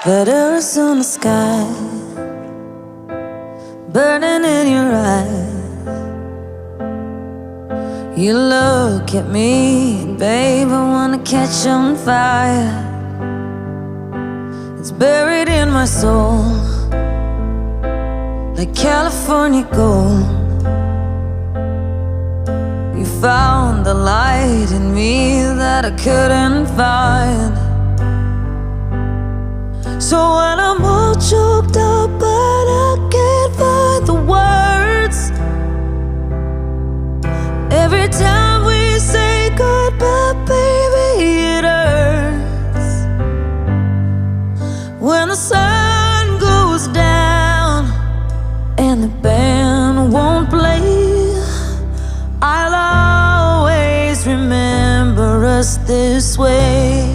Letters on the sky, burning in your eyes. You look at me, and babe, I wanna catch on fire. It's buried in my soul, like California gold. You found the light in me that I couldn't find. So when I'm all choked up but I can't find the words, every time we say goodbye, baby, it hurts. When the sun goes down and the band won't play, I'll always remember us this way.